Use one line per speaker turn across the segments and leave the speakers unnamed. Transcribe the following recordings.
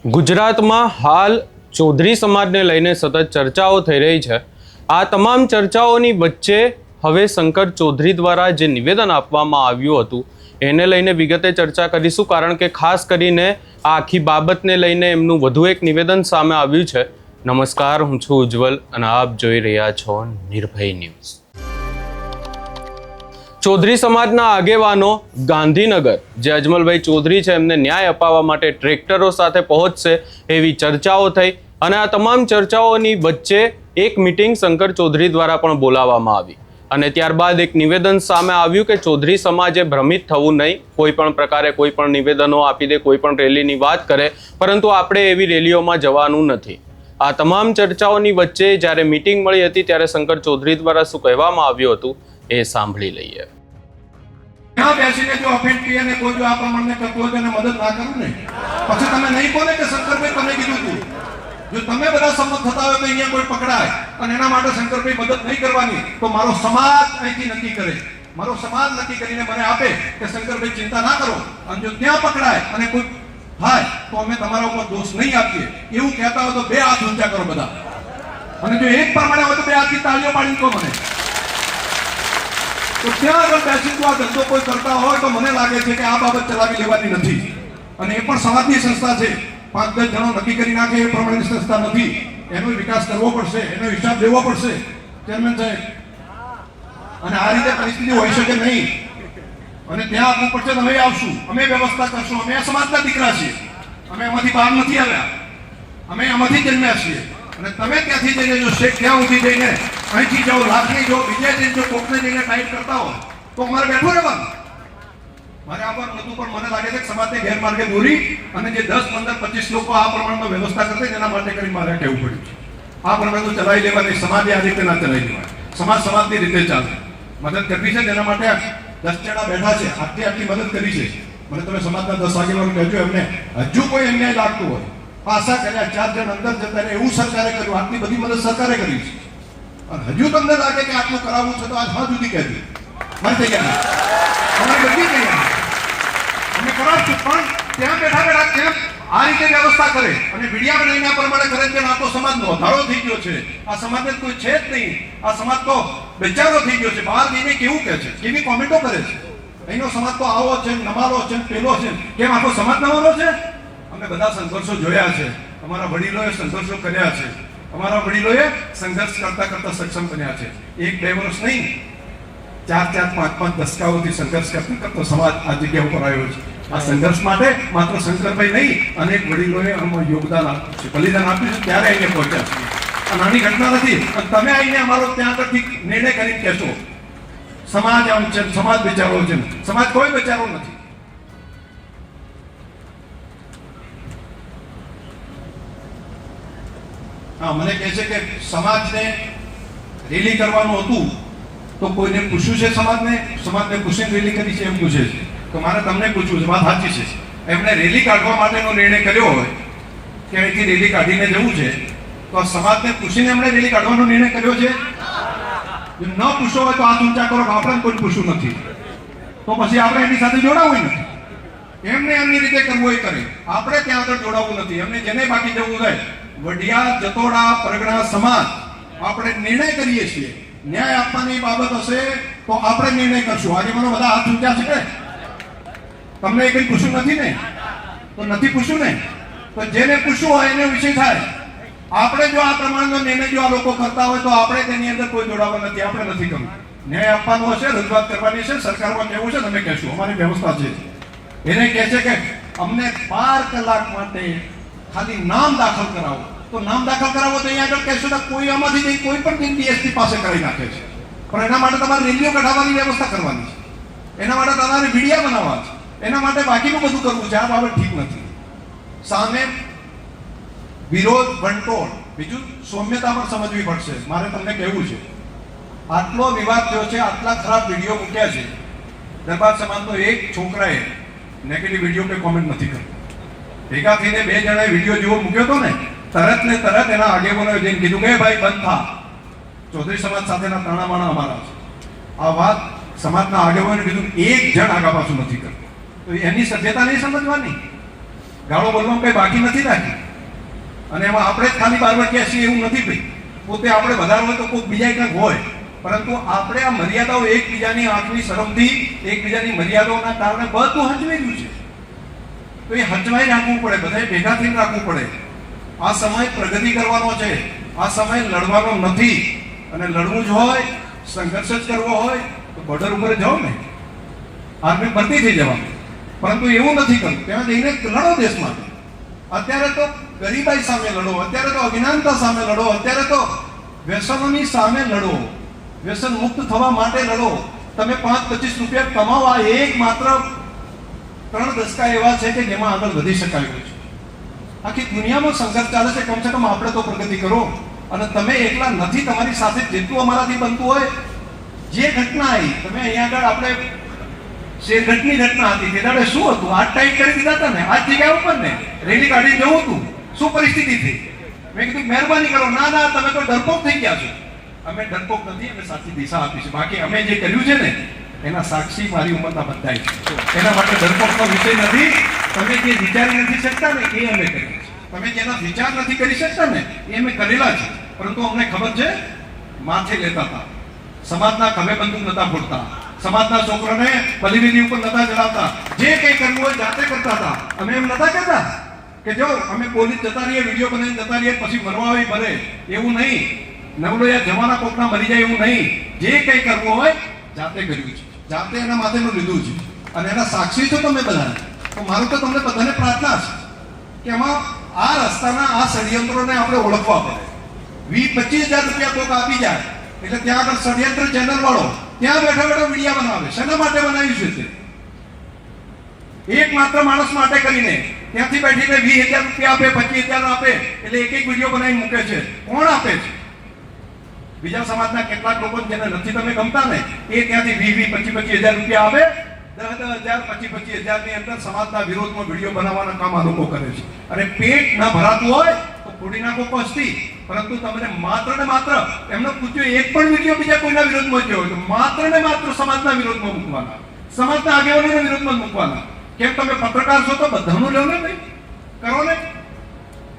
ગુજરાતમાં હાલ ચૌધરી સમાજને લઈને સતત ચર્ચાઓ થઈ રહી છે। આ તમામ ચર્ચાઓની વચ્ચે હવે શંકર ચૌધરી દ્વારા જે નિવેદન આપવામાં આવ્યું હતું એને લઈને વિગતે ચર્ચા કરીશું, કારણ કે ખાસ કરીને આ આખી બાબતને લઈને એમનું વધુ એક નિવેદન સામે આવ્યું છે। નમસ્કાર, હું છું ઉજ્જવલ અને આપ જોઈ રહ્યા છો નિર્ભય ન્યૂઝ। ચૌધરી સમાજના આગેવાનો ગાંધીનગર જે અજમલભાઈ ચૌધરી છે એમને ન્યાય અપાવવા માટે ટ્રેક્ટરો સાથે પહોંચશે એવી ચર્ચાઓ થઈ અને આ તમામ ચર્ચાઓની વચ્ચે એક મીટિંગ શંકર ચૌધરી દ્વારા પણ બોલાવવામાં આવી અને ત્યારબાદ એક નિવેદન સામે આવ્યું કે ચૌધરી સમાજે ભ્રમિત થવું નહીં, કોઈ પણ પ્રકારે કોઈ પણ નિવેદનો આપી દે, કોઈ પણ રેલીની વાત કરે, પરંતુ આપણે એવી રેલીઓમાં જવાનું નથી। આ તમામ ચર્ચાઓની વચ્ચે જ્યારે મીટિંગ મળી હતી ત્યારે શંકર ચૌધરી દ્વારા શું કહેવામાં આવ્યું હતું એ સાંભળી લઈએ।
यहाँ બેસીને જો ઓફેન્ડ किया ने कोई जो आप प्रमाण करतो હોય તેને મદદ ના કરું ને પછી તમે નહીં બોલે કે શંકરભાઈ તમે કીધું હતું। જો તમે બધા સંમત થતા હોય તો અહીંયા કોઈ પકડાય અને એના માટે શંકરભાઈ મદદ નહીં કરવાની તો મારો સમાજ અહીંથી નક્કી કરે, મારો સમાજ નક્કી કરીને મને આપે કે શંકરભાઈ ચિંતા ના કરો, અને જો ત્યાં પકડાય અને કોઈ થાય તો અમે તમારા ઉપર દોષ નહીં આપીએ એવું કહેતા હોય તો બે હાથ ઊંચા કરો બધા, અને જો એક પ્રમાણે હોય તો બે હાથથી તાળીઓ પાડીને કહો મને। તો ત્યાં આગળ બેસી તો આ ધંધો કોઈ કરતા હોય તો મને લાગે છે કે આ બાબત ચલાવી લેવાની નથી, અને એ પણ સમાજની સંસ્થા છે, 5-10 જણો નક્કી કરી નાખે એ પ્રમાણેની સંસ્થા નથી, એનો વિકાસ કરવો પડશે, એનો હિસાબ દેવો પડશે ચેરમેન સાહેબ, અને આ રીતે પરિસ્થિતિ હોઈ શકે નહીં, અને ત્યાં આપવું પડશે। અમે આવશું, અમે વ્યવસ્થા કરશું, અમે આ સમાજના દીકરા છીએ, અમે એમાંથી બહાર નથી આવ્યા, અમે એમાંથી જન્મ્યા છીએ, અને તમે ત્યાંથી જઈને જો શેખ ત્યાં ઊભી જઈને અહીંથી જાઓ લાખની જો બીજે જઈને જો કોકને જઈને ટાઈટ કરતા હોય તો અમારે બેઠું રહેવાનું, મારે આવવાનું નતું, પણ મને લાગે છે કે સમાજને ગેરમાર્ગે દોરી અને જે 10, 15, 25 લોકો આ પ્રમાણમાં વ્યવસ્થા કરશે તેના માટે કરી મારે કહેવું પડ્યું છે। આ પ્રમાણે તો ચલાવી લેવાની, સમાજે આ રીતે ના ચલાવી લેવાય, સમાજ સમાજની રીતે ચાલે, મદદ કરવી છે જેના માટે 10 જણા બેઠા છે, આટલી મદદ કરી છે। મને તમે સમાજના 10 આગેવાનો કહેજો એમને હજુ કોઈ અન્યાય લાગતું હોય, આશા કર્યા 4 જણ અંદર જતા રહે એવું સરકારે કર્યું, આટલી બધી મદદ સરકારે કરી છે, અને હજુ તમને લાગે કે આટલું કરાવવું છે તો આજ હા સુધી કહેજો મારી તૈયારી, અમારી બધી તૈયારી અમે કરાવશું, પણ ત્યાં બેઠા ત્યાં આ રીતે વ્યવસ્થા કરે અને મીડિયા બનાવીને આ પ્રમાણે કરે છે, આ તો સમાજનો વધારો થઈ ગયો છે, આ સમાજને કોઈ છે જ નહીં, આ સમાજ તો બેચારો થઈ ગયો છે, બહાર જઈને કેવું કહે છે, કેવી કોમેન્ટો કરે છે, અહીંનો સમાજ તો આવો છે, નમાલો છે, પેલો છે, કેમ આખો સમાજ નમાલો છે? અમે બધા સંઘર્ષો જોયા છે, અમારા વડીલોએ સંઘર્ષો કર્યા છે, અમારા વડીલોએ સંઘર્ષ કરતા કરતા સક્ષમ બન્યા છે, 1-2 વર્ષ નહીં 4-4, 5-5 દશકાઓથી સંઘર્ષ કરતો સમાજ આ જગ્યા ઉપર આવ્યો છે। આ સંઘર્ષ માટે માત્ર શંકરભાઈ નહીં અનેક વડીલોએ આમાં યોગદાન આપ્યું છે, બલિદાન આપ્યું છે, ત્યારે અહીંયા પહોંચ્યા છે। આ નાની ઘટના નથી, અને તમે આવીને અમારો ત્યાં આગળથી નિર્ણય કરીને કહેશો સમાજ આમ છે, સમાજ વિચારો છે, સમાજ કોઈ વિચારો નથી। હા, મને કહે છે કે સમાજને રેલી કરવાનું હતું તો કોઈને પૂછ્યું છે, સમાજને પૂછીને રેલી કરી છે એમ પૂછે છે, તો મારે તમને પૂછવું છે, વાત સાચી છે, એમણે રેલી કાઢવા માટેનો નિર્ણય કર્યો હોય કે અહીંથી રેલી કાઢીને જવું છે તો સમાજને પૂછીને એમણે રેલી કાઢવાનો નિર્ણય કર્યો છે? જો ન પૂછો હોય તો હાથ ઊંચા કરો, આપણે કોઈ પૂછવું નથી તો પછી આપણે એની સાથે જોડાવું નથી, એમને એમની રીતે કરવું હોય કરે, આપણે ત્યાં આગળ જોડાવવું નથી, એમને જેને બાકી જવું હોય વડિયા જતોડા પરગણા સમાજ આપણે નિર્ણય કરીએ છીએ, ન્યાય આપવાની બાબત હશે તો આપણે નિર્ણય કરશું। આજે મને બધા હાથ ઊંચા છે, તમને કંઈ પૂછ્યું નથી ને તો નથી પૂછ્યું ને, તો જેને પૂછવું હોય એને વિષય થાય, આપણે જો આ પ્રમાણનો નિર્ણય જો આ લોકો કરતા હોય તો આપણે તેની અંદર કોઈ જોડાવા નથી, આપણે નથી કરવું, ન્યાય આપવાનો હશે, રજૂઆત કરવાની છે, સરકારમાં કહેવું છે, તમે કહેશું, અમારી વ્યવસ્થા છે। એને કહે છે કે અમને 12 કલાક માટે ખાલી નામ દાખલ કરાવો, તો નામ દાખલ કરાવો તો અહીંયા આગળ કહેશો તો કોઈ આમાંથી નહીં, કોઈ પણ ડીએસપી પાસે કરી નાખે છે, પણ એના માટે તમારે રેલીઓ કઢાવવાની વ્યવસ્થા કરવાની છે, એના માટે તમારે વિડીયા બનાવવા છે, એના માટે બાકીનું બધું કરવું છે। આ બાબત ઠીક નથી, સામે વિરોધ વંટોળ, બીજું સૌમ્યતા પણ સમજવી પડશે। મારે તમને કહેવું છે આટલો વિવાદ થયો છે, આટલા ખરાબ વિડીયો મૂક્યા છે, દરબાર સમાજનો એક છોકરાએ નેગેટિવ વિડીયો કે કોમેન્ટ નથી કરી, ભેગા થઈને 2 જણાએ વિડીયો જેવો મૂક્યો હતો ને તરત એના આગેવાનોએ જઈને કીધું કે ભાઈ બંધ થા, ચૌધરી સમાજ સાથેના તાણામાણા અમારા છે, આ વાત સમાજના આગેવાનોએ કીધું, એક જણ આગા પાછું નથી કરતું, તો એની સભ્યતા નહીં સમજવાની। ગાળો બોલવામાં કંઈ બાકી નથી રાખી. અને એમાં આપણે જ ખાલી બારબર ક્યાં છીએ એવું નથી ભાઈ. પોતે આપણે વધારે હોય તો કોઈ બીજા કંઈક હોય, પરંતુ આપણે આ મર્યાદાઓ એકબીજાની આંખની શરમથી, એકબીજાની મર્યાદાઓના કારણે બધું હચવાઈ ગયું છે. તો એ હચવાઈ રાખવું પડે, બધાએ ભેગા થઈને રાખવું પડે. આ સમય પ્રગતિ કરવાનો છે, આ સમય લડવાનો નથી. અને લડવું જ હોય, સંઘર્ષ જ કરવો હોય તો બોર્ડર ઉપર જાઓ ને, આર્મી ભરતી થઈ જવાનું. પરંતુ એવું નથી કરવું, ત્યાં જઈને લડો દેશ માટે. અત્યારે તો ગરીબાઈ સામે લડો, અત્યારે તો અજ્ઞાનતા સામે લડો, અત્યારે તો વ્યસનોની સામે લડો, વ્યસન મુક્ત થવા માટે લડો. તમે 5-25 રૂપિયા કમાવા એક માત્ર 3 દશકા એવા છે કે જેમાં આગળ વધી શકાય છે. આખી દુનિયામાં સંઘર્ષ ચાલે છે, કમસે કમ આપણે તો પ્રગતિ કરો. અને તમે એકલા નથી, તમારી સાથે જેટલું અમારાથી બનતું હોય. જે ઘટના આવી, તમે અહીંયા આગળ આપણે શેરઘટની ઘટના હતી, તે દાડે શું હતું? આ ટાઈટ કરી દીધા હતા ને, આ જગ્યા ઉપર ને રેલી કાઢી જવું હતું. શું પરિસ્થિતિ થઈ? મેં કીધું મહેરબાની કરો, ના ના તમે તો ડરપોક થઈ ગયા છો. અમે ડરપોક નથી, અમે સાચી દિશા આપી છે. બાકી અમે જે કર્યું છે ને એના સાક્ષી મારી ઉંમરના બધા છે. એના માટે ડરપોકનો વિષય નથી. તમે જે વિચારી નથી શકતા ને એ અમે કરીએ છીએ. તમે જેના વિચાર નથી કરી શકતા ને એ અમે કરેલા છે. પરંતુ અમને ખબર છે, માથે લેતા હતા, સમાજના ખભે બંદૂક નતા ફોડતા, સમાજના છોકરાને બલિવેદી ઉપર નતા ચડાવતા. જે કંઈ કરવું હોય જાતે કરતા હતા. અમે એમ નતા કહેતા કે જો અમે પોલીસ જતા રહીએ, વિડીયો બનાવીને જતા રહીએ, પછી મરવા આવી ભરે, એવું નહીં. નવલો યાર જવાના કોકના મરી જાય એવું નહીં. જે કંઈ કરવું હોય જાતે કર્યું છે, જાતે એના માથેનું લીધું છે. અને એના સાક્ષી છો તમે બધા. તો મારું તો તમને બધાને પ્રાર્થના છે કે આમાં આ રસ્તાના આ ષડયંત્રોને આપણે ઓળખવા પડે. 20-25 હજાર રૂપિયા કોક આપી જાય એટલે ત્યાં આગળ ષડયંત્ર ચેનલ વાળો ત્યાં બેઠા બેઠા વિડીયા બનાવે. શેના માટે બનાવ્યું છે તે? એક માત્ર માણસ માટે કરીને ત્યાંથી બેઠીને 20,000 રૂપિયા આપે, 25,000 આપે એટલે એક વિડીયો બનાવી મૂકે છે. કોણ આપે છે? બીજા સમાજના કેટલાક લોકો જેને નથી તમે ગમતા ને એ ત્યાંથી 20,000-25,000 રૂપિયા આપે. 10,000-25,000 ની અંદર સમાજના વિરોધમાં વિડીયો બનાવવાના કામ આ લોકો કરે છે. અને પેટ ન ભરાતું હોય તો ફોડી નાખો પસ્તી. પરંતુ તમને માત્ર ને માત્ર એમનો પૂછ્યો એક પણ વિડીયો બીજા કોઈના વિરોધમાં થયો હોય તો માત્ર ને માત્ર સમાજના વિરોધમાં મૂકવાના, સમાજના આગેવાનોના વિરોધમાં મૂકવાના. કેમ તમે પત્રકાર છો તો બધાનું લો ને ભાઈ, કરો ને.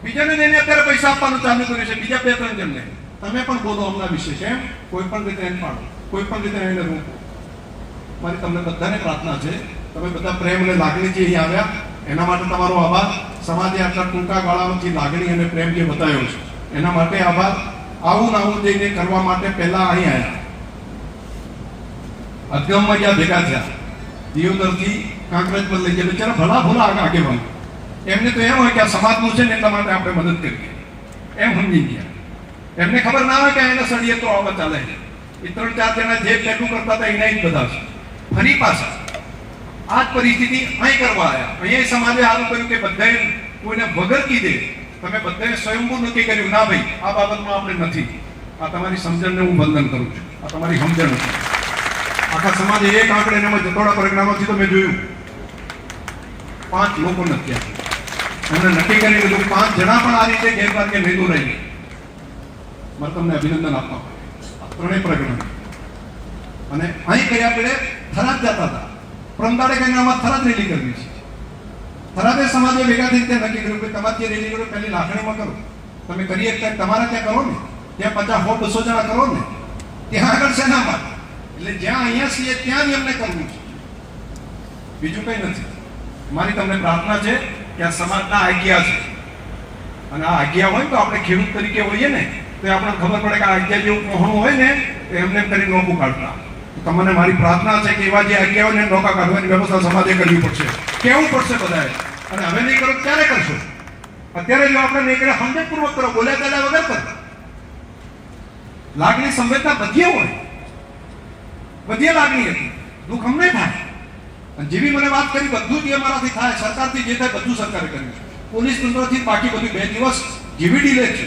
બીજાને લઈને અત્યારે પૈસા આપવાનું ચાલુ કર્યું છે, બીજા 2-3 જણને. તમે પણ બોલો હમણાં વિશે છે, કોઈ પણ રીતે એને પાડો, કોઈ પણ રીતે એને રોકો. મારી તમને બધાને પ્રાર્થના છે, તમે બધા પ્રેમ અને લાગણીથી અહીં આવ્યા એના માટે તમારો આભાર. સમાજે આટલા ટૂંકા ગાળામાંથી લાગણી અને પ્રેમ જે બતાવ્યો છે એના માટે આભાર. આવું ને આવું જઈને કરવા માટે પહેલા અહીં આવ્યા, અદગમમાં જ્યાં ભેગા થયા, દિયોદરથી કાંકરેજ પર લઈ ગયા. બિચારા ભલા ભલા આગેવાન, એમને તો એમ હોય કે આ સમાજનું છે ને એટલા માટે આપણે મદદ કરીએ એમ સમજી ગયા. એમને ખબર ના હોય કે એને ષડયંત્રો આવા ચાલે છે. એ 3-4 જણા જે પેટું કરતા હતા એના જ બધા છે. ફરી પાછા આ જ પરિસ્થિતિ અહીં કરવા આવ્યા. અહીંયા સમાજે સારું કર્યું કે બધાએ કોઈને વગર કીધે તમે બધાએ સ્વયંભૂ નક્કી કર્યું, ના ભાઈ આ બાબતમાં આપણે નથી. આ તમારી સમજણને હું વંદન કરું છું. આ તમારી સમજણ હતી. આખા સમાજે એક આંકડે એમાં જતોડા પરિણામથી તો મેં જોયું 5 લોકો નથી આવ્યા. એમને નક્કી કરી લીધું 5 જણા પણ આ રીતે ગેરમાર્ગે નહીં દોરાય. મારે તમને અભિનંદન આપવા પડે. 3 પ્રકરણ. અને અહીં કર્યા પેડે થરાદ જતા હતા. પ્રમદાડે કહીને આમાં થરાદ રેલી કરવી છે. થરાદે સમાજે ભેગા થઈ ત્યાં નક્કી કર્યું કે તમારે જે રેલી કરો પહેલી લાખણીમાં કરો. તમે કરીએ ત્યાં તમારા ત્યાં કરો ને, ત્યાં 50-100-200 જણા કરો ને, ત્યાં આગળ છે ના માટે. એટલે જ્યાં અહીંયા છીએ ત્યાં જ એમને કરવું છે, બીજું કંઈ નથી. મારી તમને પ્રાર્થના છે કે આ સમાજના આજ્ઞા છે. અને આ આજ્ઞા હોય તો આપણે ખેડૂત તરીકે હોઈએ ને તો આપણે ખબર પડે કે આ આજ્ઞા જેવું પહોણું હોય ને તો એમને કરી નોકું કાઢતા. તમને મારી પ્રાર્થના છે કે એવા જે આજ્ઞા હોય ને નોકા કાઢવાની વ્યવસ્થા સમાજે કરવી પડશે, કેવું પડશે બધાએ. અને હવે નહીં કરો ક્યારે કરશો? અત્યારે જો આપણે નહીં કરે સમજણપૂર્વક કરો, બોલ્યા ચાલ્યા વગર કરો. લાગણી સંવેદના બધીએ હોય, બધીએ લાગણી હતી, દુઃખ અમને થાય. અને જેવી મને વાત કરી બધું જ અમારાથી થાય, સરકારથી જે થાય બધું સરકારે કર્યું છે. પોલીસ તંત્રથી બાકી બધું 2 દિવસ જેવી ડીલે છે.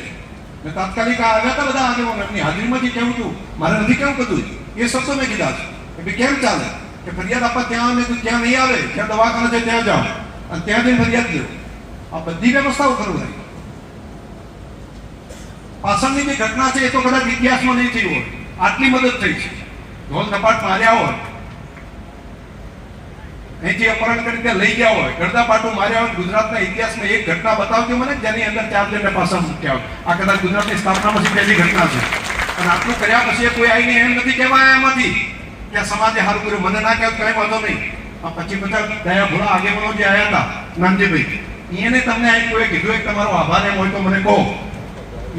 મેં તાત્કાલિક આવ્યા હતા બધા આગેવાનો, એમની હાજરીમાં જે કહેવું છું, મારે નથી કેવું બધું એ શબ્દો મેં કીધા છે કે કેમ ચાલે કે ફરિયાદ આપવા ત્યાં આવે તો ત્યાં નહીં આવે, ત્યાં દવાખાના છે ત્યાં જાઓ અને ત્યાં જઈને ફરિયાદ લો. આ બધી વ્યવસ્થાઓ કરવી. પાછળની જે ઘટના છે એ તો કદાચ ઇતિહાસમાં નહીં થઈ હોય, આટલી મદદ થઈ છે. ઢોલ કપાટ માર્યા હોય, અહીંથી અપહરણ કરી ત્યાં લઈ ગયા હોય, ગરદા પાટું માર્યા હોય, ગુજરાતના ઇતિહાસમાં એક ઘટના બતાવજો મને જેની અંદર 4 જણને પાછા મૂક્યા હોય. આ કદાચ ગુજરાતની સ્થાપના પછી પહેલી ઘટના છે. અને આટલું કર્યા પછી કોઈ આવીને એમ નથી કહેવાય એમાંથી કે સમાજે સારું કર્યું. મને ના કહેવાય કઈ વાંધો નહીં. આ 25-50 દયા ભોળા આગેવાનો જે આવ્યા હતા નાનજીભાઈ, એને તમને અહીં કોઈ કીધું એક તમારો આભાર એમ હોય તો મને કહો.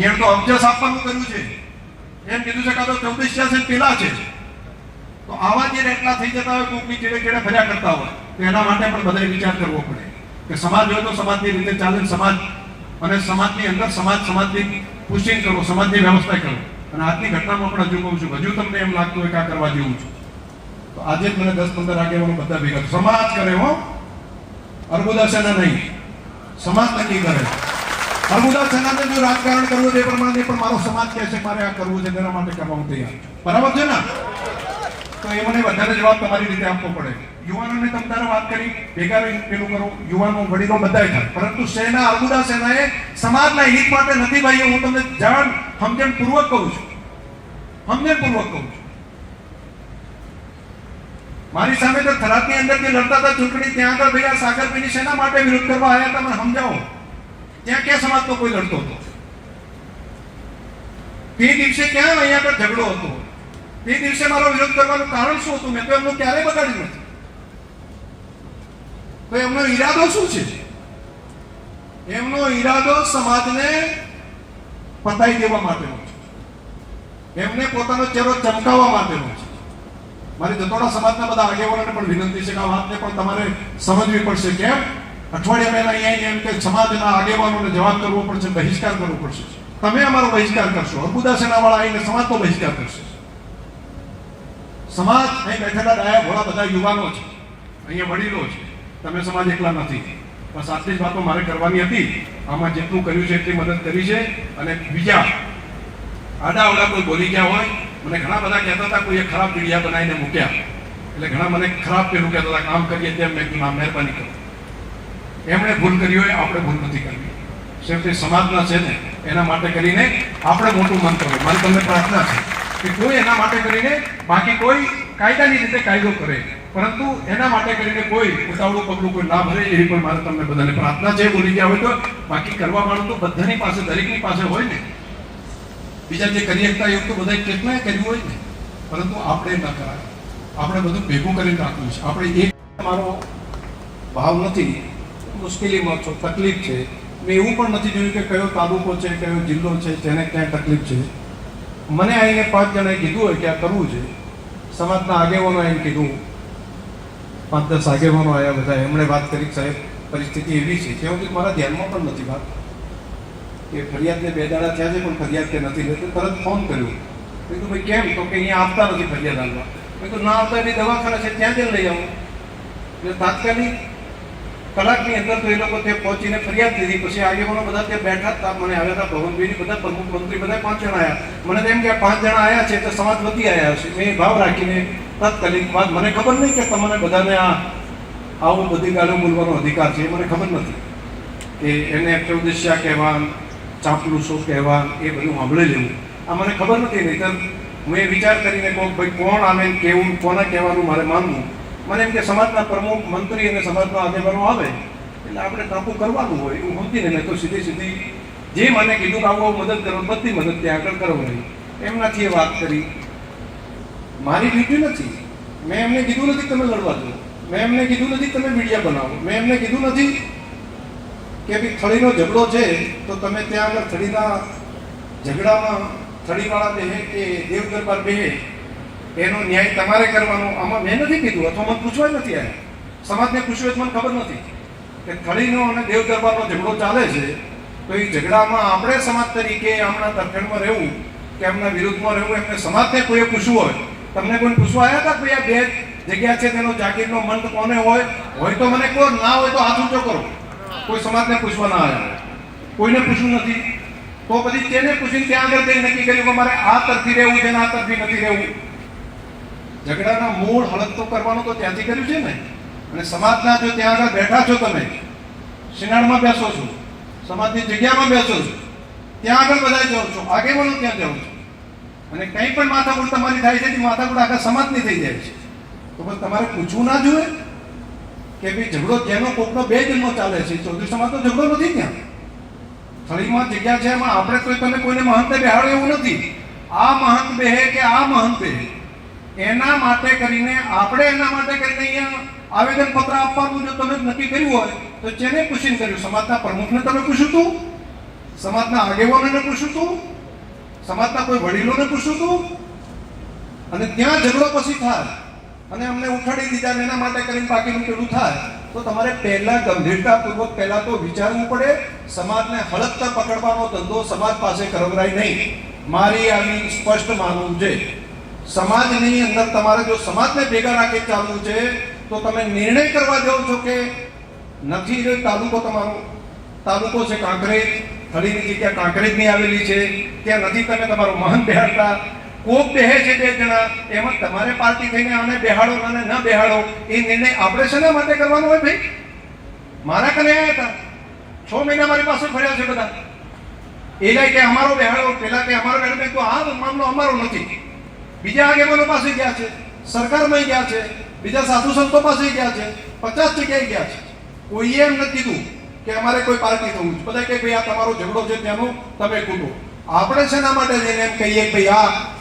એને તો અબજસ આપવાનું કર્યું છે. એમ કીધું છે કાં તો 24 પેલા છે. તો આવા જે રેટલા થઈ જતા હોય, કોકની ચેડે ચેડે ફર્યા કરતા હોય, તો એના માટે પણ બધાએ વિચાર કરવો પડે કે સમાજ હોય તો સમાજની રીતે ચાલે. સમાજ અને સમાજની અંદર સમાજની પુશિંગ કરો, સમાજની વ્યવસ્થા કરો. અને આજની ઘટનામાં પણ હજુ કહું છું, હજુ તમને એમ લાગતું હોય કે આ કરવા જેવું છું, તો આજે જ મને 10-15 આગેવાનો બધા ભેગા સમાજ કરે હો, અર્બુદા સેના નહીં, સમાજ નક્કી કરે. અર્બુદા સેનાને જો રાજકારણ કરવું છે એ પ્રમાણે પણ મારો સમાજ કહે છે મારે આ કરવું છે, તેના માટે કરવા હું તૈયાર છું. બરાબર છે ને? તો એ મને વધારે જવાબ તમારી રીતે આપવો પડે. યુવાનોને તમે તારે વાત કરી, ભેગા રહીને પેલું કરો, યુવાનો વડીલો બધાય થાય, પરંતુ સેના અર્બુદા સેનાએ સમાજના હિત માટે નથી. ભાઈઓ, હું તમને સમજણપૂર્વક કહું છું, સમજણપૂર્વક કહું છું. મારી સામે તો થરાદની અંદર જે લડતા હતા ચૂંટણી, ત્યાં આગળ ભૈયા સાગરભાઈની સેના માટે વિરોધ કરવા આવ્યા હતા. મને સમજાવો, ત્યાં ક્યાં સમાજનો કોઈ લડતો હતો? તે દિવસે ક્યાં અહીંયા આગળ ઝઘડો હતો? તે દિવસે મારો વિરોધ કરવાનું કારણ શું હતું? મેં તો એમનું ક્યારેય બગાડ્યું નથી. તો એમનો ઈરાદો શું છે? એમનો ઈરાદો સમાજને પતાઈ દેવા માટેનો છે, એમને પોતાનો ચહેરો ચમકાવવા માટેનો છે. મારી દતોડા સમાજના બધા આગેવાનોને પણ વિનંતી છે કે આ વાતને પણ તમારે સમજવી પડશે. કેમ? અઠવાડિયા પહેલા અહીંયા એમ કે સમાજના આગેવાનોને જવાબ કરવો પડશે, બહિષ્કાર કરવો પડશે. તમે અમારો બહિષ્કાર કરશો, અર્બુદા સેનાવાળા આવીને સમાજનો બહિષ્કાર કરશે. સમાજ અહીં બેઠેલા ડાયા ભોળા બધા યુવાનો છે, અહીંયા વડીલો છે. તમે સમાજ એકલા નથી. બસ આટલી જ વાતો મારે કરવાની હતી. આમાં જેટલું કર્યું છે એટલી મદદ કરી છે. અને બીજા આડા કોઈ બોલી ગયા હોય, મને ઘણા બધા કહેતા હતા કોઈએ ખરાબ વિડીયા બનાવીને મૂક્યા, એટલે ઘણા મને ખરાબ પેલું કહેતા હતા કામ કરીએ તેમ. મેં કીધું મહેરબાની કરો, એમણે ભૂલ કરી હોય, આપણે ભૂલ નથી કરવી. સેફટી સમાજના છે ને, એના માટે કરીને આપણે મોટું મન કરવું. મારી તમને પ્રાર્થના છે કે કોઈ એના માટે કરીને, બાકી કોઈ કાયદાની રીતે કાયદો કરે, પરંતુ એના માટે કરીને કોઈ ઉતાવળું પગલું કોઈ ના ભરે, એવી પણ મારે તમને બધાને પ્રાર્થના છે. બોલી ગયા હોય તો બાકી કરવા વાળું તો બધાની પાસે, દરેકની પાસે હોય ને. બીજા જે કરી શકતા એવું તો બધા કેટલાય કર્યું હોય ને, પરંતુ આપણે ન કરાય. આપણે બધું ભેગું કરીને રાખવું છે. આપણે એક મારો ભાવ નથી, મુશ્કેલીમાં છો, તકલીફ છે. મેં એવું પણ નથી જોયું કે કયો તાલુકો છે, કયો જિલ્લો છે, જેને ક્યાં તકલીફ છે. મને આવીને 5 જણાએ કીધું હોય કે આ કરવું છે. સમાજના આગેવાનો આવીને કીધું, 5-10 આગેવાનો આવ્યા બધા, એમણે વાત કરી સાહેબ પરિસ્થિતિ એવી છે કે હું મારા ધ્યાનમાં પણ નથી વાત કે ફરિયાદને 2 દાડા થયા છે પણ ફરિયાદ કે નથી લેતી. તરત ફોન કર્યો. મેં કીધું ભાઈ કેમ? તો કે અહીંયા આવતા નથી ફરિયાદ હાલવા. મેં કીધું ના આવતા એની દવાખાના છે ત્યાં જ લઈ આવું. એટલે તાત્કાલિક કલાકની અંદર તો એ લોકો ત્યાં પહોંચીને ફરિયાદ લીધી. પછી આગેવાનો બધા ત્યાં બેઠા હતા, મને આવ્યા હતા ભવનભાઈ, બધા પ્રમુખ મંત્રી, બધા 5 જણા આવ્યા. મને તો એમ કે 5 જણા આવ્યા છે તો સમાજ વધી આવ્યા હશે. મેં ભાવ રાખીને તાત્કાલિક વાત, મને ખબર નહીં કે તમને બધાને આવું બધી ગાળો બોલવાનો અધિકાર છે, એ મને ખબર નથી કે એને પ્રદેશિયા કહેવા, ચાપલુસો કહેવા, એ બધું સાંભળી લેવું, આ મને ખબર નથી. નહીં તો મેં વિચાર કરીને કહું ભાઈ કોણ આવે કેવું, કોને કહેવાનું મારે માનવું. મને એમ કે સમાજના પ્રમુખ મંત્રી અને સમાજના આગેવાનો આવે એટલે આપણે કાબુ કરવાનું હોય એવું સમજીને. મેં તો સીધી જે મને કીધું કે આવું મદદ કરો, બધી મદદ ત્યાં આગળ કરવાની. એમનાથી એ વાત કરી. મારી ડ્યુટી નથી. મેં એમને કીધું નથી તમે લડવા દો, મેં એમને કીધું નથી તમે મીડિયા બનાવો, મેં એમને કીધું નથી કે ભાઈ થળીનો ઝઘડો છે તો તમે ત્યાં આગળ થળીના ઝઘડામાં થળીવાળા બેહે કે દેવ દરબાર બેહે એનો ન્યાય તમારે કરવાનો. આમાં મેં નથી કીધું, અથવા મને પૂછવા જ નથી આવ્યા. સમાજને પૂછ્યું મને ખબર નથી કે થળીનો અને દેવ દરબારનો ઝઘડો ચાલે છે, તો એ ઝઘડામાં આપણે સમાજ તરીકે આમના તરફેણમાં રહેવું કે એમના વિરુદ્ધમાં રહેવું, એમને સમાજને કોઈએ પૂછવું હોય. તમને કોઈ પૂછવા આવ્યા હતા કે આ 2 જગ્યા છે તેનો જાગીરનો મંત કોને હોય તો મને કહો, ના હોય તો હાથ ઊંચો કરો. કોઈ સમાજને પૂછવા ના આવ્યા, કોઈને પૂછવું નથી. તો પછી તેને પૂછીને ત્યાં આગળ જઈને નક્કી કર્યું કે મારે આ તરફી રહેવું છે ને આ તરફી નથી રહેવું. ઝઘડાના મૂળ હળદ તો કરવાનું તો ત્યાંથી કર્યું છે ને. અને સમાજના જો ત્યાં આગળ બેઠા છો, તમે સિનાળમાં બેસો છો, સમાજની જગ્યામાં બેસો છો, ત્યાં આગળ બધા જાઓ છો, આગેવાનો ત્યાં જાઓ છો, અને કંઈ પણ માથાકૂટ તમારી થાય છે, માથાકૂટ આખા સમાજની થઈ જાય છે. તો બસ તમારે પૂછવું ના જોઈએ. કે ભાઈ ઝઘડો જેનો કોકનો 2 જન્મ ચાલે છે, ચૌધરી સમાજનો ઝઘડો નથી ત્યાં. થળીમાં જગ્યા છે, એમાં આપણે કોઈ તમે કોઈને મહંતે બેહાડો એવું નથી. આ મહંત બેહે કે આ મહંત બેહે, એના માટે કરીને આપણે એના માટે કરીને અહીંયા આવેદન પત્ર આપવાનું જો તમે નક્કી કર્યું હોય તો જેને પૂછીને કર્યું? સમાજના પ્રમુખને તમે પૂછ્યું હતું? સમાજના આગેવાનોને પૂછ્યું હતું? સમાજના કોઈ વડીલોને પૂછ્યું હતું? અને ત્યાં ઝઘડો પછી થાય અને અમને ઉઠાડી દીધા ને એના માટે કરીને બાકીનું પેલું થાય, તો તમારે પહેલા ગંભીરતાપૂર્વક પહેલા તો વિચારવું પડે. સમાજને હળકતા પકડવાનો ધંધો સમાજ પાસે કરવરાય નહીં. મારી આવી સ્પષ્ટ માનવું છે. સમાજની અંદર તમારે જો સમાજને ભેગા રાખી ચાલવું છે તો તમે નિર્ણય કરવા જાઓ છો કે નથી જો તાલુકો તમારો તાલુકો છે કાંકરેજ, થળીની જગ્યા કાંકરેજની આવેલી છે, ત્યાં નથી તમે તમારો મહંત બેહાડતા, કોક બેહે છે 2 જણા, એમાં તમારે પાર્ટી થઈને આને બેહાડો અને ન બેહાડો એ નિર્ણય આપણે શેના માટે કરવાનો હોય? ભાઈ મારા કને આવ્યા હતા, 6 મહિના મારી પાસે ફર્યા છે બધા. એ જાય કે અમારો બેહાડો, પેલા કે અમારો બેહાડો, તો આ મામલો અમારો નથી. બીજા આગેવાનો પાસે ગયા છે, સરકારમાં ગયા છે, બીજા સાધુ સંતો પાસે ગયા છે, 50 જગ્યાએ ગયા છે. કોઈએ એમ નથી કીધું કે અમારે કોઈ પાર્ટી થવું છે. બધા કે ભાઈ આ તમારો ઝઘડો છે ત્યાંનો તમે કૂદો. આપણે શેના માટે જઈને એમ કહીએ કે ભાઈ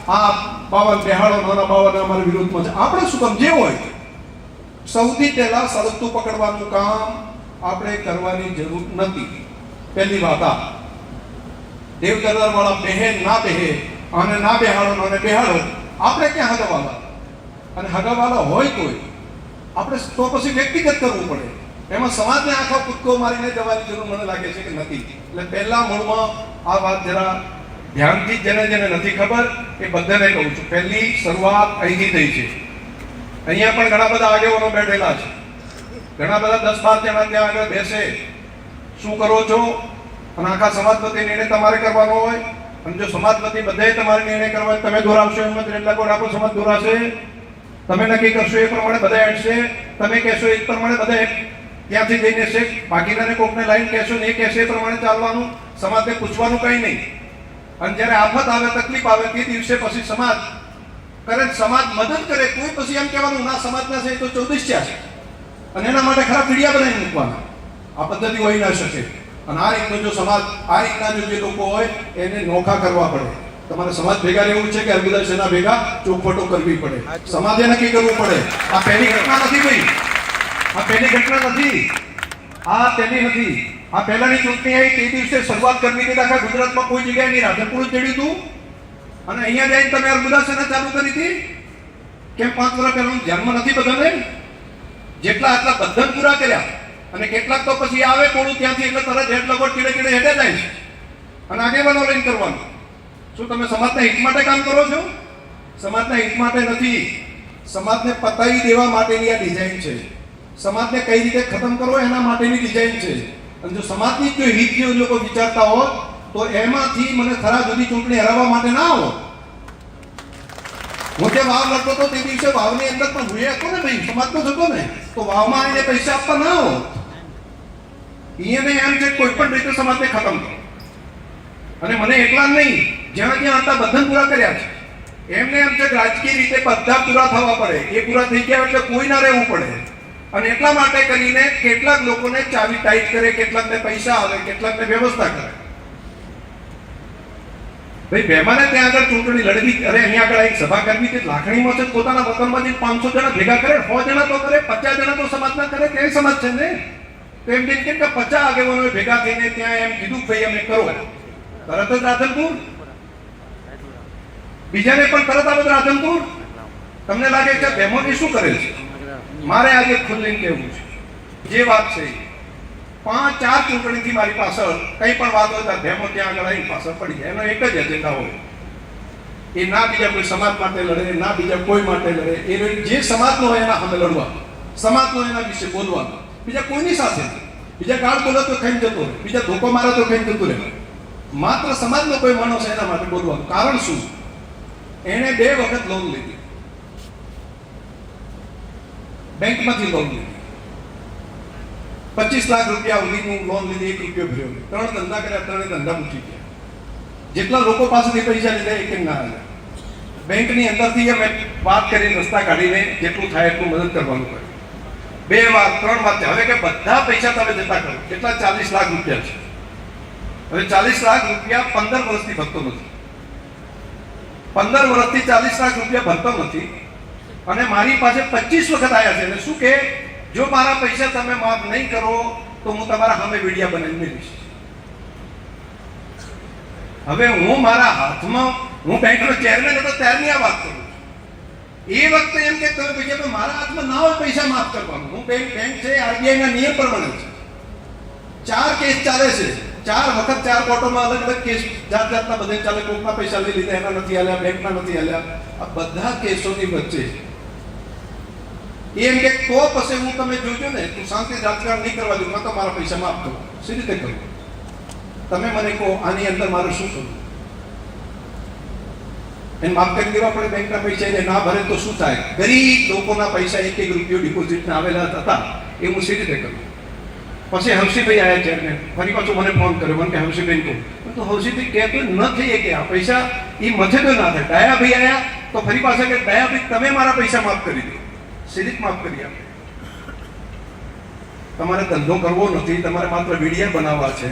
આ બાવન બેહાડો, નાના બાવન અમારા વિરોધમાં છે? આપણે શું કામ? જે હોય સૌથી પહેલા સળગતું પકડવાનું કામ આપણે કરવાની જરૂર નથી. પહેલી વાત આ દેવદરબાર વાળા બેહે ના બેહે અને ના બેહાડો અને બેહાડો, આપણે ક્યાં હગાવાલા? અને હગાવાલા હોય તોય આપણે તો પછી વ્યક્તિગત કરવું પડે. એમાં સમાજને આખો કૂદકો મારીને જવાની જરૂર મને લાગે છે કે નથી. એટલે પહેલા મૂળમાં આ વાત જરા ધ્યાનથી જેને જેને નથી ખબર એ બધાને કહું છું. પહેલી શરૂઆત અહીંથી થઈ છે. અહીંયા પણ ઘણા બધા આગેવાનો બેઠેલા છે, ઘણા બધા 10-12 જણા ત્યાં આગળ બેસે, શું કરો છો? અને આખા સમાજ વતી નિર્ણય તમારે કરવાનો હોય. અને જો સમાજ વતી બધાએ તમારે નિર્ણય કરવા હોય, તમે દોરાવશો એમ જ એટલા કોણ આપણો સમાજ દોરાશે? તમે નક્કી કરશો એ પ્રમાણે બધા હેડશે, તમે કહેશો એ પ્રમાણે બધા ત્યાંથી જઈને શેખ બાકીનાને કોકને લાઈન કહેશો ને એ કહેશે એ પ્રમાણે ચાલવાનું. સમાજને પૂછવાનું કંઈ નહીં. અને જ્યારે આફત આવે, તકલીફ આવે, તે દિવસે પછી સમાજ કરે, સમાજ મદદ કરે, કોઈ પછી એમ કહેવાનું ના સમાજના છે તો 24 છે અને એના માટે ખરાબ પીડિયા બનાવી મૂકવાના. આ પદ્ધતિ હોઈ ના શકે. અને આ રીતનો જો સમાજ, આ રીતના જો જે લોકો હોય એને નોખા કરવા પડે. તમારે સમાજ ભેગા રહેવું છે કે અરબુદા સેના ભેગા ચોખવટો કરવી પડે. સમાજે નક્કી કરવું પડે. આ પહેલી ઘટના નથી ભાઈ, આ પહેલી ઘટના નથી, આ પહેલી નથી. આ પહેલાની ચૂંટણી આવી તે દિવસે શરૂઆત કરવી હતી. આખા ગુજરાતમાં કોઈ જગ્યાએ નહીં, રાધનપુર ચડ્યું હતું અને અહીંયા જઈને તમે અરબુદા સેના ચાલુ કરી હતી. કેમ 5 વર્ષ પહેલા ધ્યાનમાં નથી બધાને? જેટલા આટલા બંધન પૂરા કર્યા અને કેટલાક તો પછી આવે કોળું ત્યાંથી એટલે તરત હેડ લગોટ કીડે કીડે હેડે જાય છે અને આગેવાનો લઈને કરવાનું. શું તમે સમાજના હિત માટે કામ કરો છો? સમાજના હિત માટે નથી. સમાજને પતાવી દેવા માટેની આ ડિઝાઇન છે. સમાજને કઈ રીતે ખતમ કરવો એના માટેની ડિઝાઇન છે. અને જો સમાજની જો હિત જે લોકો વિચારતા હોત તો એમાંથી મને થરા જુદી ચૂંટણી હરાવવા માટે ના આવો. હું જે વાવ લડતો હતો તે દિવસે વાવની અંદર પણ હું હતો ને ભાઈ, સમાજનો હતો ને, તો વાવમાં આવીને પૈસા આપવા ના આવો. અહીંયા એમ છે કોઈ પણ રીતે સમાજને ખતમ કરો. અને મને એકલા નહીં, જ્યાં જ્યાં હતા બંધન પૂરા કર્યા છે એમને એમ છે કે રાજકીય રીતે બધા પૂરા થવા પડે. એ પૂરા થઈ ગયા એટલે કોઈ ના રહેવું પડે. અને એટલા માટે કરીને કેટલાક લોકોને ચાવી ટાઈટ કરે, કેટલાકને પૈસા આવે, કેટલાકને વ્યવસ્થા કરે. ભાઈ બેમાને ત્યાં આગળ ચૂંટણી લડવી, અરે અહીંયા આગળ એક સભા કરવી તે લાખણીમાં છે, પોતાના વતનમાંથી 500 જણા ભેગા કરે, 100 જણા તો કરે, 50 જણા તો સમાજના કરે, તે સમાજ છે ને. તો એમ કેમ કે 50 આગેવાનો ભેગા થઈને ત્યાં એમ કીધું ભાઈ અમે કરો, તરત જ રાધનપુર. બીજાને પણ તરત આવે રાધનપુર. તમને લાગે કે બેમોની શું કરે છે? મારે આજે ખુલ્લીને કહેવું છે જે વાત છે. 5-4 ચૂંટણીથી મારી પાછળ કંઈ પણ વાત હોય તો ભેમો ત્યાં આગળ આવી પાછળ પડી જાય. એનો એક જ એજન્ડા હોય, એ ના બીજા કોઈ સમાજ માટે લડે, ના બીજા કોઈ માટે લડે. એ જે સમાજનો હોય એના સામે લડવાનું, સમાજનો એના વિશે બોલવાનું. બીજા કોઈની સાથે, બીજા ગાળ બોલે તો ખાઈને જતો રહે, બીજા ધોકો મારે તો ખાઈને જતું રહે. માત્ર સમાજનો કોઈ માણસ એના માટે બોલવાનું. કારણ શું? એણે 2 વખત લોન લીધી, બેંકમાંથી લોન લીધી, 25 લાખ રૂપિયા સુધીનું લોન લીધી, 1 રૂપિયો ભર્યો નહીં. 3 ધંધા કર્યા, 3 ધંધા મૂકી ગયા. જેટલા લોકો પાસેથી પૈસા લીધા એક ના આવ્યા. બેંકની અંદરથી અમે વાત કરીને રસ્તા કાઢીને જેટલું થાય એટલું મદદ કરવાનું કહ્યું. 2 વાર 3 વાર હવે કે બધા પૈસા તમે જતા કરો. કેટલા? 40 લાખ રૂપિયા છે. હવે 40 લાખ રૂપિયા 15 વર્ષથી ભરતો નથી. 15 વર્ષથી 40 લાખ રૂપિયા ભરતો નથી અને મારી પાસે 25 વખત આવ્યા છે અને શું કે જો મારા પૈસા તમે માફ નહીં કરો તો હું તમારા સામે વિડિયા બનાવીને મેળવીશ. હવે હું મારા હાથમાં, હું બેંકનો ચેરમેન હતો ત્યારની આ વાત કરું છું. એ વખતે એમ કે તમે પૈસા મારા હાથમાં ના હોય પૈસા માફ કરવાનું. હું બેંક છે RBI ના નિયમ પ્રમાણે છે. 4 કેસ ચાલે છે. 4 વખત 4 કોર્ટોમાં અલગ અલગ કેસ જાતના બધે ચાલે. કોકના પૈસા લઈ લીધા, એના નથી આલ્યા, બેંકના નથી આલ્યા. આ બધા કેસોની વચ્ચે એમ કે તો પછી હું તમે જોજો ને, તું શાંતિ રાજકારણ નહીં કરવા દઉં, તો મારા પૈસા માફ કરો. સી રીતે કરું? તમે મને કહો આની અંદર મારે શું કરવું? એને માફ કરી દેવા પડે બેંકના પૈસા, એને ના ભરે તો શું થાય? ગરીબ લોકોના પૈસા 1 રૂપિયો ડિપોઝિટના આવેલા હતા એ હું સી રીતે કરું? પછી હંસીભાઈ આવ્યા ચેરમેન, ફરી પાછું મને ફોન કર્યો, મને કે હંસીભાઈ કહું તો હંસીભાઈ કહેતો ન થઈએ કે આ પૈસા એ મથે તો ના થાય. દયાભાઈ આવ્યા તો ફરી પાછા કે દયાભાઈ તમે મારા પૈસા માફ કરી દો. સીધી માફ કરી આપે. તમારે ધંધો કરવો નથી, તમારે માત્ર વિડીયા બનાવવા છે.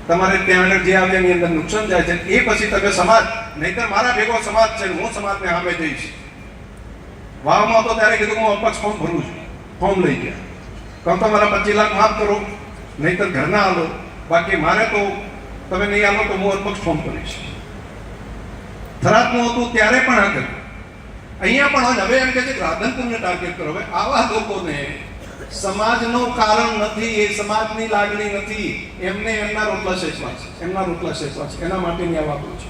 તમારે ત્યાં આગળ જે આવે એની અંદર નુકસાન જાય છે એ પછી તમે સમાજ, નહીતર મારા ભેગો સમાજ છે, હું સમાજને સામે જઈશ. વાવમાં તો ત્યારે કીધું હું અપક્ષ ફોર્મ ભરું છું. ફોર્મ લઈ ગયા. કહું તો મારા 25 લાખ માફ કરો, નહીતર ઘરના આલો, બાકી મારે તો તમે નહીં આલો તો હું અપક્ષ ફોર્મ કરીશ. થરાદનું હતું ત્યારે પણ આ કર્યું. અહીંયા પણ હવે એમ કે છે રાધનપુરને ટાર્ગેટ કરો. હવે આવા લોકોને સમાજનું કારણ નથી, એ સમાજની લાગણી નથી, એમને એમના રોટલા શેષવા છે, એમના રોટલા શેષવા છે, એના માટેની આ વાતો છે.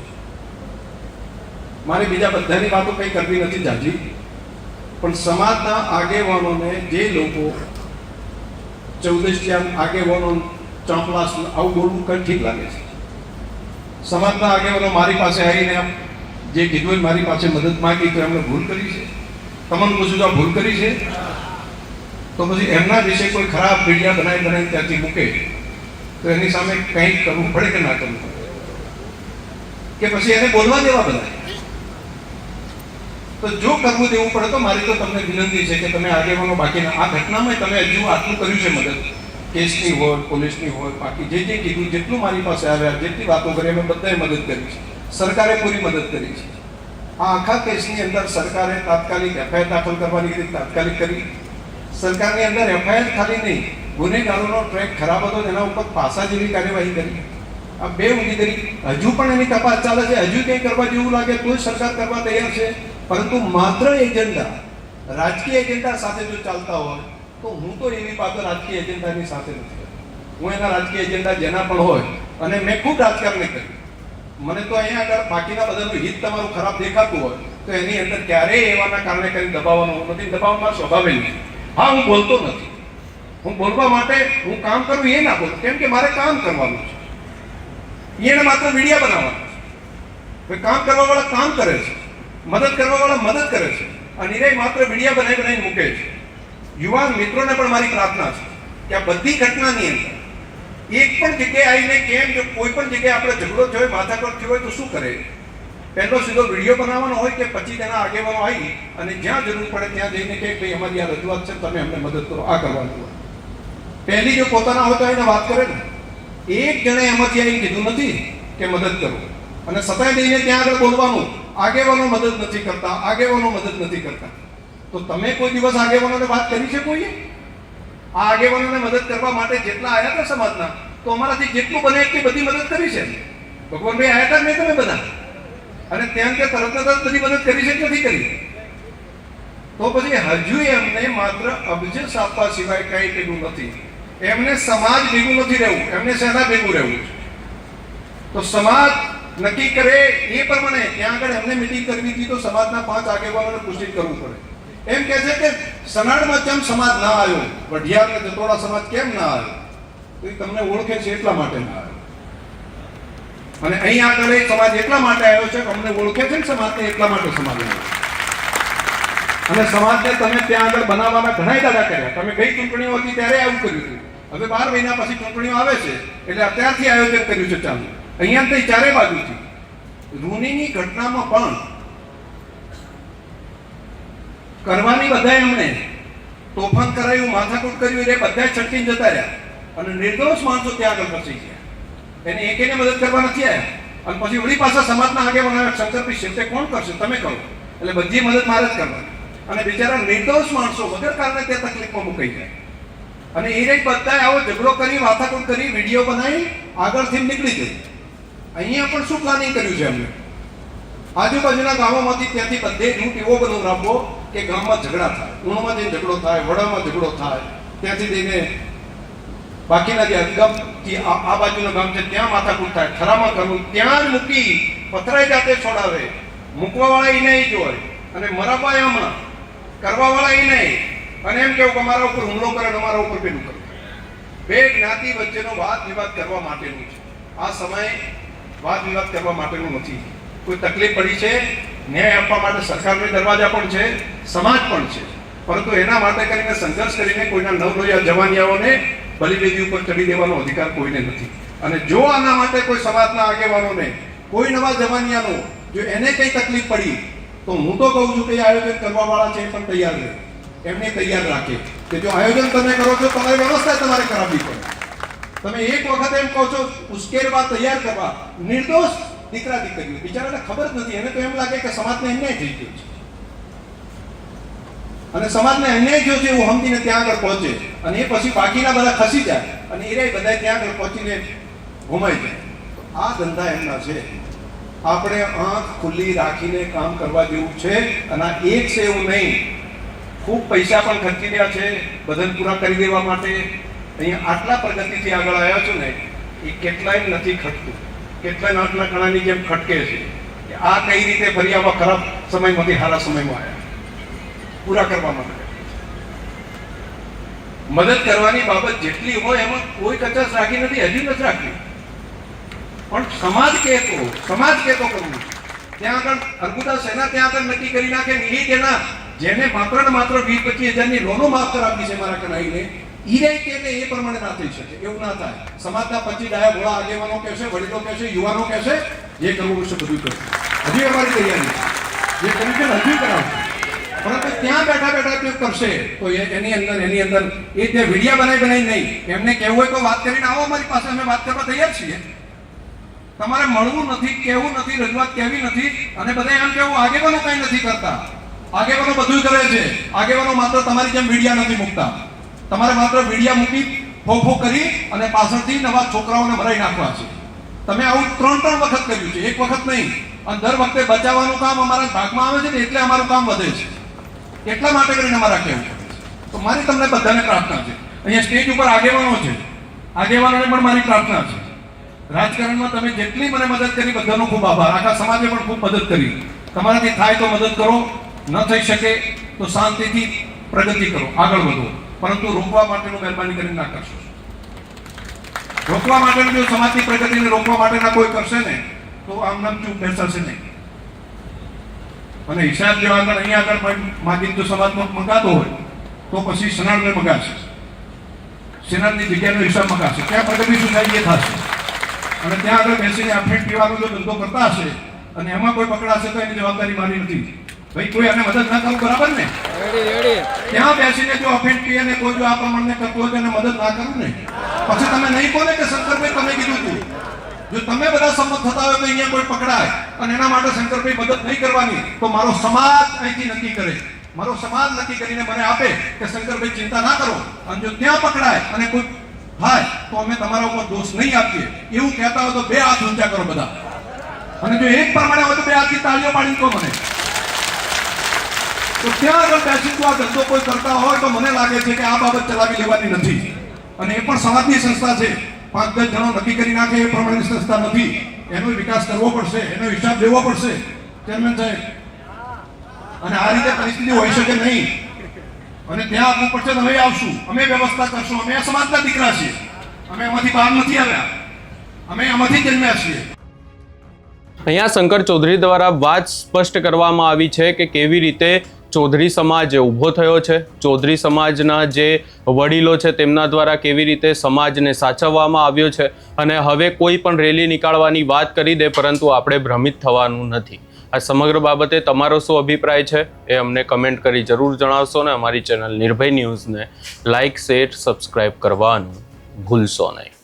મારે બીજા બધાની વાતો કંઈ કરવી નથી જાજી, પણ સમાજના આગેવાનોને જે લોકો 14 આગેવાનો ચોંપલાસ આવું બોલવું કંઈ ઠીક લાગે છે. સમાજના આગેવાનો મારી પાસે આવીને જે કીધું મારી પાસે મદદ માંગી તો એમણે ભૂલ કરી છે. તમને પૂછું જો ભૂલ કરી છે તો પછી એમના વિશે કોઈ ખરાબ વિડીયા બનાવીને ત્યાંથી મૂકે તો એની સામે કંઈક કરવું પડે કે ના કરવું પડે, કે પછી એને બોલવા દેવા બધા? તો જો કરવું દેવું પડે તો મારી તો તમને વિનંતી છે કે તમે આગેવાનો બાકીના આ ઘટનામાં તમે હજુ આટલું કર્યું છે મદદ, કેસની હોય, પોલીસની હોય, બાકી જે જે કીધું, જેટલું મારી પાસે આવ્યા, જેટલી વાતો કરી અમે બધાએ મદદ કરી છે. સરકારે પૂરી મદદ કરી છે. આ આખા કેસની અંદર સરકારે તાત્કાલિક FIR દાખલ કરવાની રીતે તાત્કાલિક કરી. સરકારની અંદર FIR ખાલી નહીં, ગુનેગારોનો ટ્રેક ખરાબ હતો એના ઉપર પાસા જેવી કાર્યવાહી કરી. આ 2 ઊંધી કરી. હજુ પણ એની તપાસ ચાલે છે. હજુ કંઈ કરવા જેવું લાગે તો સરકાર કરવા તૈયાર છે, પરંતુ માત્ર એજન્ડા, રાજકીય એજન્ડા સાથે જો ચાલતા હોય તો હું તો એવી વાતો રાજકીય એજન્ડાની સાથે નથી. હું એના રાજકીય એજન્ડા જેના પણ હોય, અને મેં ખૂબ રાજકારણ કર્યું. મને તો અહીંયા આગળ બાકીના બધાનું હિત તમારું ખરાબ દેખાતું હોય તો એની અંદર ક્યારેય એવાના કારણે કંઈ દબાવવાનું નથી. દબાવવાનો સ્વભાવ નહીં. હા, હું બોલતો નથી. હું બોલવા માટે હું કામ કરું એ ના બોલું, કેમ કે મારે કામ કરવાનું છે. એને માત્ર વિડીયા બનાવવાનું છે. કામ કરવાવાળા કામ કરે છે, મદદ કરવાવાળા મદદ કરે છે, અને એ માત્ર વિડીયા બનાવીને મૂકે છે. યુવાન મિત્રોને પણ મારી પ્રાર્થના છે કે આ બધી ઘટનાની અંદર એક પણ જગ્યાએ આવીને કેમ, જો કોઈ પણ જગ્યાએ આપણે ઝઘડો થયો, માથાકૂટ થયો હોય તો શું કરે? પહેલો સીધો વિડીયો બનાવવાનો હોય કે પછી તેના આગેવાનો આવી અને જ્યાં જરૂર પડે ત્યાં જઈને કે ભાઈ અમારી આ રજૂઆત છે, તમે અમને મદદ કરો, આ કરવાનું હોય. પહેલી જો પોતાના હોય તો એને વાત કરે ને. એક જણે એમાંથી આવીને કીધું નથી કે મદદ કરો, અને સતાય દઈને ત્યાં આગળ બોલવાનું, આગેવાનો મદદ નથી કરતા, આગેવાનો મદદ નથી કરતા. તો તમે કોઈ દિવસ આગેવાનોને વાત કરી છે કોઈએ? આ આગેવાનોને મદદ કરવા માટે જેટલા આવ્યા હતા સમાજના, તો અમારાથી જેટલું બને એટલી બધી મદદ કરી છે. ભગવાનભાઈ આવ્યા હતા નહીં તમે બધા, અને ત્યાં કે તરત બધી મદદ કરી છે કે નથી કરી? તો પછી હજુ એમને માત્ર અબજસ આપવા સિવાય કંઈ પેલું નથી. એમને સમાજ ભેગું નથી રહેવું, એમને શેના ભેગું રહેવું છે. તો સમાજ નક્કી કરે એ પ્રમાણે ત્યાં આગળ એમને મિટિંગ કરવી હતી તો સમાજના 5 આગેવાનોને પુષ્ટિ કરવું પડે. એમ કહે છે કે સનાડમાં કેમ સમાજ ના આવ્યો, વઢિયાર કે જતોડા સમાજ કેમ ના આવ્યો? તો એ તમને ઓળખે છે એટલા માટે ના આવ્યો. અને અહીં આગળ એ સમાજ એટલા માટે આવ્યો છે કે અમને ઓળખે છે ને સમાજને, એટલા માટે સમાજ આવ્યો. અને સમાજને તમે ત્યાં આગળ બનાવવાના ઘણા દાડા કર્યા. તમે ગઈ ચૂંટણીઓ હતી ત્યારે આવું કર્યું હતું. હવે 12 મહિના પછી ચૂંટણીઓ આવે છે એટલે અત્યારથી આયોજન કર્યું છે ચાલુ. અહીંયા તો ચારે બાજુથી રૂનીની ઘટનામાં પણ કરવાની બધા એમણે, તોફાન કરાયું, માથાકૂટ કર્યું, એ બધા છટકીને જતા રહ્યા અને નિર્દોષ માણસો ત્યાં આગળ ફસાઈ ગયા. એને એકેને મદદ કરવા નથી આવ્યા અને પછી વળી પાછા સમાજના આગેવાનો શંકરભાઈ શેઠે કોણ કરશે, તમે કહો. એટલે બધી મદદ મારે જ કરવાની અને બિચારા નિર્દોષ માણસો વગર કારણે તે તકલીફમાં મુકાઈ જાય અને એ રહી બધા આવો ઝઘડો કરી, માથાકૂટ કરી, વિડીયો બનાવી આગળથી નીકળી જાય. અહીંયા પણ શું પ્લાનિંગ કર્યું છે અમને? આજુબાજુના ગામોમાંથી ત્યાંથી બધે રૂટ એવો બનાવવો કે ગામમાં ઝઘડા થાય, ઊણમાં જઈને ઝઘડો થાય, વડામાં ઝઘડો થાય, ત્યાંથી જઈને બાકીના જે અદગમથી આ બાજુનું ગામ છે ત્યાં માથાકૂટ થાય, ખરામાં કરવું, ત્યાં જ મૂકી પથરાઈ જાતે છોડાવે, મૂકવાવાળા એ નહીં જોય અને મરાપાય હમણાં કરવાવાળા એ નહીં અને એમ કેવું કે અમારા ઉપર હુમલો કરે અને અમારા ઉપર પેલું કરે. બે જ્ઞાતિ વચ્ચેનો વાદ વિવાદ કરવા માટેનું છે આ સમય, વાદ વિવાદ કરવા માટેનું નથી. કોઈ તકલીફ પડી છે, ન્યાય આપવા માટે સરકારના દરવાજા પણ છે, સમાજ પણ છે, પરંતુ એના માટે કરીને સંઘર્ષ કરીને કોઈના નવલોયા જવાનિયાઓને બલિવેદી ઉપર ચડી દેવાનો અધિકાર કોઈને નથી. અને જો આના માટે કોઈ સમાજના આગેવાનોને, કોઈ નવા જવાનિયાનો જો એને કંઈ તકલીફ પડી તો હું તો કહું છું કે આયોજન કરવાવાળા છે એ પણ તૈયાર રહે, એમને તૈયાર રાખે કે જો આયોજન તમે કરો છો તમારી વ્યવસ્થા તમારે કરાવવી પડે. તમે એક વખત એમ કહો છો ઉશ્કેરવા, તૈયાર કરવા, નિર્દોષ દીકરા દીકરીઓ બિચારાને ખબર જ નથી. એને તો એમ લાગે કે સમાજને અન્યાય થઈ ગયો છે અને સમાજને અન્યાય થયો છે એવું સમજીને ત્યાં આગળ પહોંચે અને એ પછી બાકીના બધા ખસી જાય અને એ બધા ત્યાં આગળ પહોંચીને ઘુમાઈ જાય. આ ધંધા એમના છે. આપણે આંખ ખુલ્લી રાખીને કામ કરવા જેવું છે અને આ એક છે એવું નહીં. ખૂબ પૈસા પણ ખર્ચી રહ્યા છે બધાને પૂરા કરી દેવા માટે. અહીંયા આટલા પ્રગતિથી આગળ આવ્યા છો ને એ કેટલાય નથી ખટતું, કેટલાય નાટના કણાની જેમ ખટકે છે કે આ કઈ રીતે ફરી આવા ખરાબ સમયમાંથી સારા સમયમાં આવ્યા પૂરા કરવા માટે. મદદ કરવાની બાબત જેટલી હોય એમાં કોઈ કચાશ રાખી નથી, હજી નથી રાખી, પણ સમાજ કહેતો કરવું. ત્યાં આગળ અર્બુદા સેના ત્યાં આગળ નક્કી કરી નાખે એ તેના જેને માત્ર ને માત્ર 20-25 હજારની લોનો માફ કરાવી છે મારા કનાઈને, ઈ કે એ પ્રમાણે ના થઈ શકે. એવું ના થાય. સમાજના 25 ડાયા ભોળા આગેવાનો કહેશે, વડીલો કહેશે, યુવાનો કહેશે, જે કરવું છે બધું કરશે. હજી અમારી તૈયારી જે કર્યું છે હજી કરાવશે. પરંતુ ત્યાં બેઠા બેઠા કરશે તો એની અંદર એ જે વિડીયા બનાવી નહીં, એમને કહેવું હોય તો વાત કરીને આવો અમારી પાસે, અમે વાત કરવા તૈયાર છીએ. તમારે મળવું નથી, કહેવું નથી, રજૂઆત કહેવી નથી અને બધા એમ કેવું આગેવાનો કંઈ નથી કરતા. આગેવાનો બધું કરે છે. આગેવાનો માત્ર તમારી જેમ વિડીયા નથી મૂકતા. તમારે માત્ર વિડીયા મૂકી ફોફો કરી અને પાછળથી નવા છોકરાઓને ભરાઈ નાખવા છે. તમે આવું 3 વખત કર્યું છે, એક વખત નહીં. અને દર વખતે બચાવવાનું કામ અમારા ભાગમાં આવે છે ને એટલે અમારું કામ વધે છે. એટલા માટે કરીને અમારા કહેવું પડે છે. તો મારી તમને બધાને પ્રાર્થના છે, અહીંયા સ્ટેજ ઉપર આગેવાનો છે, આગેવાનોને પણ મારી પ્રાર્થના છે. રાજકારણમાં તમે જેટલી મને મદદ કરી બધાનો ખૂબ આભાર. આખા સમાજે પણ ખૂબ મદદ કરી. તમારાથી થાય તો મદદ કરો, ન થઈ શકે તો શાંતિથી પ્રગતિ કરો, આગળ વધો, પરંતુ રોકવા માટેનું મહેરબાની કરીને ના કરશો. રોકવા માટેનું જો સમાજની પ્રગતિને રોકવા માટેના કોઈ કરશે ને તો આમ નામ ચૂપ બેસાશે નહીં. અને હિસાબ જો આગળ અહીંયા આગળ માગીને જો સમાજમાં મંગાતો હોય તો પછી સનાડને મગાશે, સેનાની જગ્યાનો હિસાબ મગાશે, ત્યાં પ્રગતિ શું થાય એ થશે. અને ત્યાં આગળ બેસીને અફેટ પીવાનો જો ધંધો કરતા હશે અને એમાં કોઈ પકડાશે તો એની જવાબદારી મારી નથી. ભાઈ કોઈ આને મદદ ના કરું, બરાબર ને? ત્યાં બેસીને જો અફેટ પીએ ને કોઈ જો આ પ્રમાણે કરતું હોય તો એને મદદ ના કરું ને, પછી તમે નહીં બોલે કે શંકરભાઈ તમે કીધું હતું. જો તમે બધા સંમત થતા હોય તો અહીંયા કોઈ પકડાય અને એના માટે શંકરભાઈ મદદ નહીં કરવાની તો મારો સમાજ અહીંથી નક્કી કરે, મારો સમાજ નક્કી કરીને મને આપે કે શંકરભાઈ ચિંતા ના કરો. અને જો ત્યાં પકડાય અને કોઈ થાય તો અમે તમારા ઉપર દોષ નહીં આપીએ એવું કહેતા હોય તો 2 હાથ ઊંચા કરો બધા. અને જો એક પ્રમાણે હોય તો 2 હાથથી તાળીઓ પાડી કહો મને. તો ત્યાં આગળ બેસી આ ધંધો કોઈ કરતા હોય તો મને લાગે છે કે આ બાબત ચલાવી લેવાની નથી. અને એ પણ સમાજની સંસ્થા છે. 5-10 જણો નક્કી કરી નાખે એ પ્રમાણેની સંસ્થા નથી. એનો વિકાસ કરવો પડશે, એનો હિસાબ લેવો પડશે ચેરમેન સાહેબ. અને આ રીતે પરિસ્થિતિ હોઈ શકે નહીં. અને ત્યાં આપવું પડશે તો અમે આવશું, અમે વ્યવસ્થા કરશું. અમે સમાજના દીકરા છીએ, અમે એમાંથી બહાર નથી આવ્યા, અમે એમાંથી જન્મ્યા છીએ.
અહીંયા શંકર ચૌધરી દ્વારા વાત સ્પષ્ટ કરવામાં આવી છે કે કેવી રીતે ચૌધરી સમાજ ઊભો થયો છે, ચૌધરી સમાજના જે વડીલો છે તેમના દ્વારા કેવી રીતે સમાજને સાચવવામાં આવ્યો છે અને હવે કોઈ પણ રેલી નીકાળવાની વાત કરી દે પરંતુ આપણે ભ્રમિત થવાનું નથી. આ સમગ્ર બાબતે તમારો શું અભિપ્રાય છે એ અમને કમેન્ટ કરી જરૂર જણાવશો ને અમારી ચેનલ નિર્ભય ન્યૂઝને લાઇક શેર સબસ્ક્રાઇબ કરવાનું ભૂલશો નહીં.